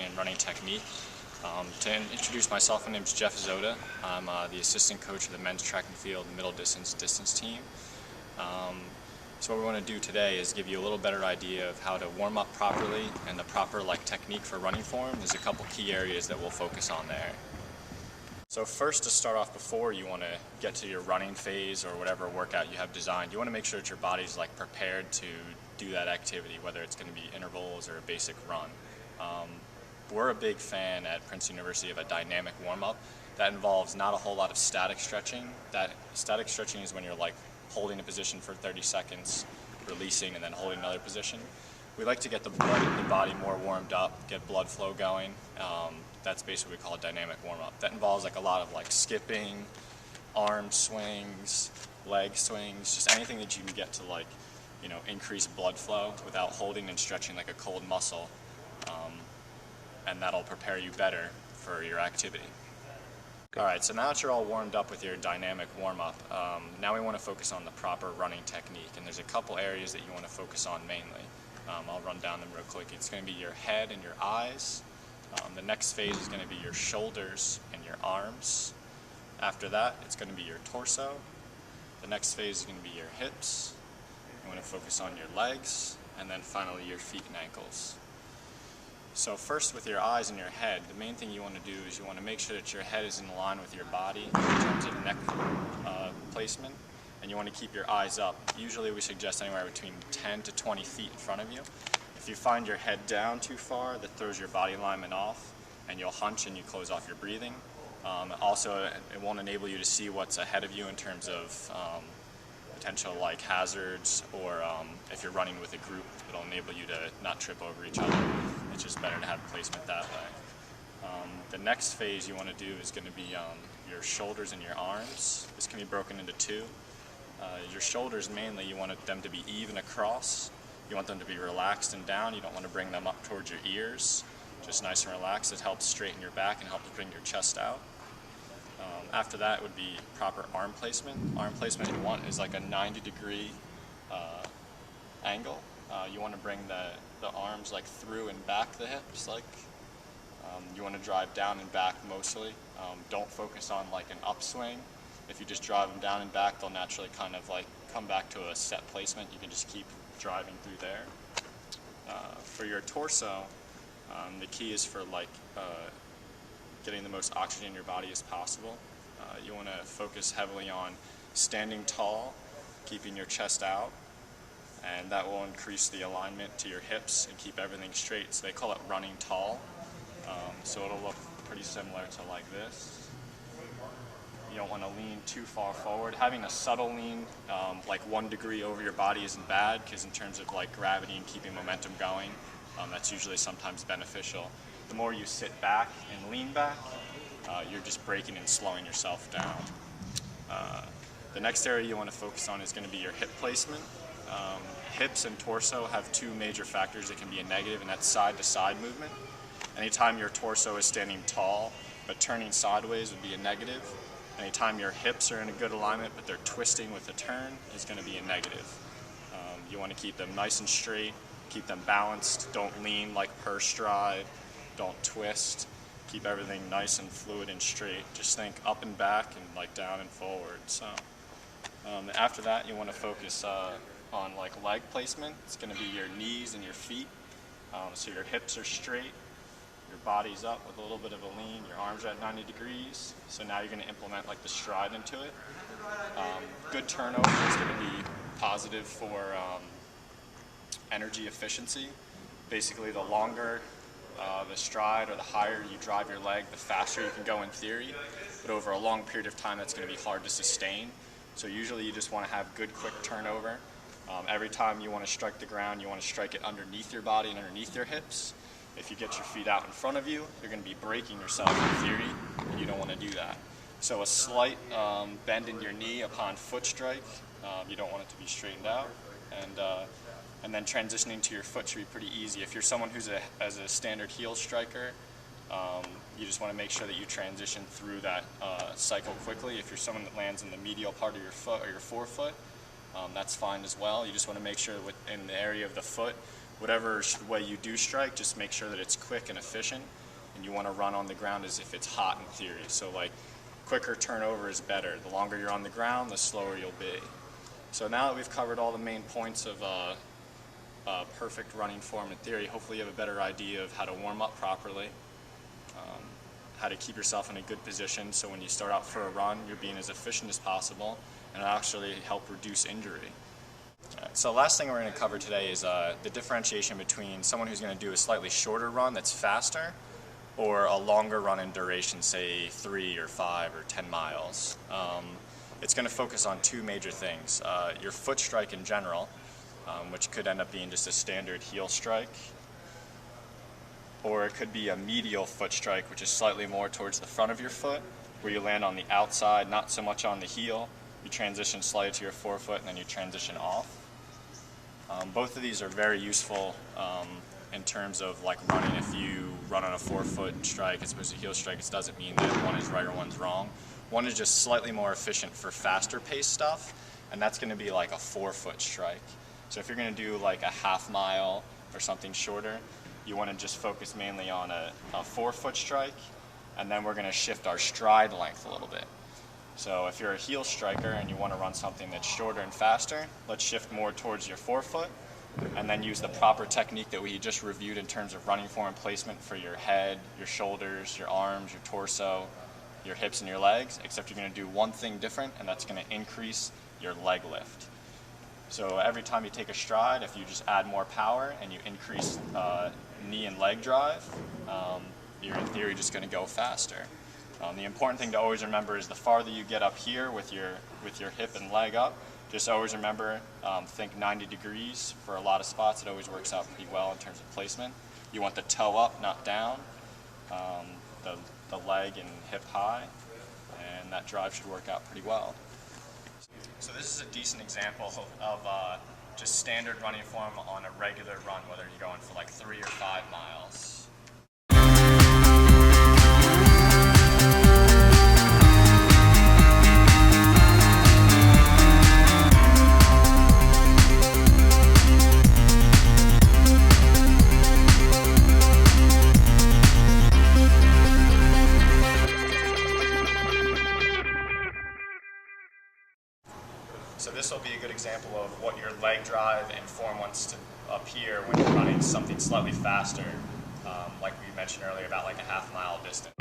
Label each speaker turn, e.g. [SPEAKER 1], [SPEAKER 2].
[SPEAKER 1] and running technique. To introduce myself, my name is Jeff Zodda. I'm the assistant coach of the men's track and field middle distance team. So what we want to do today is give you a little better idea of how to warm up properly and the proper technique for running form. There's a couple key areas that we'll focus on there. So first, to start off, before you want to get to your running phase or whatever workout you have designed, you want to make sure that your body's prepared to do that activity, whether it's going to be intervals or a basic run. We're a big fan at Princeton University of a dynamic warm-up that involves not a whole lot of static stretching. That static stretching is when you're holding a position for 30 seconds, releasing, and then holding another position. We like to get the body more warmed up, get blood flow going. That's basically what we call a dynamic warm-up. That involves a lot of skipping, arm swings, leg swings, just anything that you can get to increase blood flow without holding and stretching like a cold muscle, and that'll prepare you better for your activity. All right, so now that you're all warmed up with your dynamic warm-up, now we want to focus on the proper running technique, and there's a couple areas that you want to focus on mainly. I'll run down them real quick. It's going to be your head and your eyes. The next phase is going to be your shoulders and your arms. After that, it's going to be your torso. The next phase is going to be your hips. You want to focus on your legs, and then finally your feet and ankles. So first, with your eyes and your head, the main thing you want to do is you want to make sure that your head is in line with your body in terms of neck placement, and you want to keep your eyes up. Usually we suggest anywhere between 10 to 20 feet in front of you. If you find your head down too far, that throws your body alignment off, and you'll hunch and you close off your breathing. Also, it won't enable you to see what's ahead of you in terms of potential hazards, or if you're running with a group, it'll enable you to not trip over each other. It's just better to have placement that way. The next phase you want to do is going to be your shoulders and your arms. This can be broken into two. Your shoulders, mainly, you want them to be even across. You want them to be relaxed and down. You don't want to bring them up towards your ears. Just nice and relaxed. It helps straighten your back and helps bring your chest out. After that would be proper arm placement. Arm placement you want is a 90-degree angle. You want to bring the arms through and back the hips. You want to drive down and back mostly. Don't focus on an upswing. If you just drive them down and back, they'll naturally kind of come back to a set placement. You can just keep driving through there. For your torso, the key is for getting the most oxygen in your body as possible. You want to focus heavily on standing tall, keeping your chest out, and that will increase the alignment to your hips and keep everything straight. So they call it running tall. So it'll look pretty similar to this. You don't want to lean too far forward. Having a subtle lean, 1 degree over your body, isn't bad, because in terms of gravity and keeping momentum going, that's usually sometimes beneficial. The more you sit back and lean back, you're just braking and slowing yourself down. The next area you want to focus on is going to be your hip placement. Hips and torso have two major factors that can be a negative, and that's side-to-side movement. Anytime your torso is standing tall but turning sideways would be a negative. Anytime your hips are in a good alignment but they're twisting with a turn is going to be a negative. You want to keep them nice and straight, keep them balanced, don't lean per stride, don't twist. Keep everything nice and fluid and straight. Just think up and back and down and forward. So after that, you want to focus on leg placement. It's going to be your knees and your feet. So your hips are straight, your body's up with a little bit of a lean, your arms are at 90 degrees. So now you're going to implement the stride into it. Good turnover is going to be positive for energy efficiency. Basically, the longer the stride or the higher you drive your leg, the faster you can go in theory, but over a long period of time that's going to be hard to sustain. So usually you just want to have good quick turnover. Every time you want to strike the ground, you want to strike it underneath your body and underneath your hips. If you get your feet out in front of you, you're going to be braking yourself in theory, and you don't want to do that. So a slight bend in your knee upon foot strike, you don't want it to be straightened out. And then transitioning to your foot should be pretty easy. If you're someone who's a standard heel striker, you just want to make sure that you transition through that cycle quickly. If you're someone that lands in the medial part of your foot or your forefoot, that's fine as well. You just want to make sure in the area of the foot whatever way you do strike, just make sure that it's quick and efficient, and you want to run on the ground as if it's hot in theory. So like, quicker turnover is better. The longer you're on the ground, the slower you'll be. So now that we've covered all the main points of perfect running form in theory, hopefully you have a better idea of how to warm up properly, how to keep yourself in a good position so when you start out for a run, you're being as efficient as possible, and it'll actually help reduce injury. So last thing we're going to cover today is the differentiation between someone who's going to do a slightly shorter run that's faster, or a longer run in duration, say 3 or 5 or 10 miles. It's going to focus on two major things. Your foot strike in general, which could end up being just a standard heel strike, or it could be a medial foot strike, which is slightly more towards the front of your foot, where you land on the outside, not so much on the heel. You transition slightly to your forefoot, and then you transition off. Both of these are very useful in terms of like running. If you run on a forefoot strike as opposed to heel strike, it doesn't mean that one is right or one's wrong. One is just slightly more efficient for faster paced stuff, and that's going to be like a forefoot strike. So if you're going to do like a half mile or something shorter, you want to just focus mainly on a forefoot strike, and then we're going to shift our stride length a little bit. So if you're a heel striker and you want to run something that's shorter and faster, let's shift more towards your forefoot, and then use the proper technique that we just reviewed in terms of running form placement for your head, your shoulders, your arms, your torso, your hips and your legs, except you're going to do one thing different, and that's going to increase your leg lift. So every time you take a stride, if you just add more power and you increase knee and leg drive, you're in theory just going to go faster. The important thing to always remember is the farther you get up here with your hip and leg up, just always remember, think 90 degrees for a lot of spots. It always works out pretty well in terms of placement. You want the toe up, not down, the leg and hip high, and that drive should work out pretty well. So this is a decent example of just standard running form on a regular run, whether you're going for like 3 or 5 miles. So this will be a good example of what your leg drive and form wants to appear when you're running something slightly faster, like we mentioned earlier about like a half mile distance.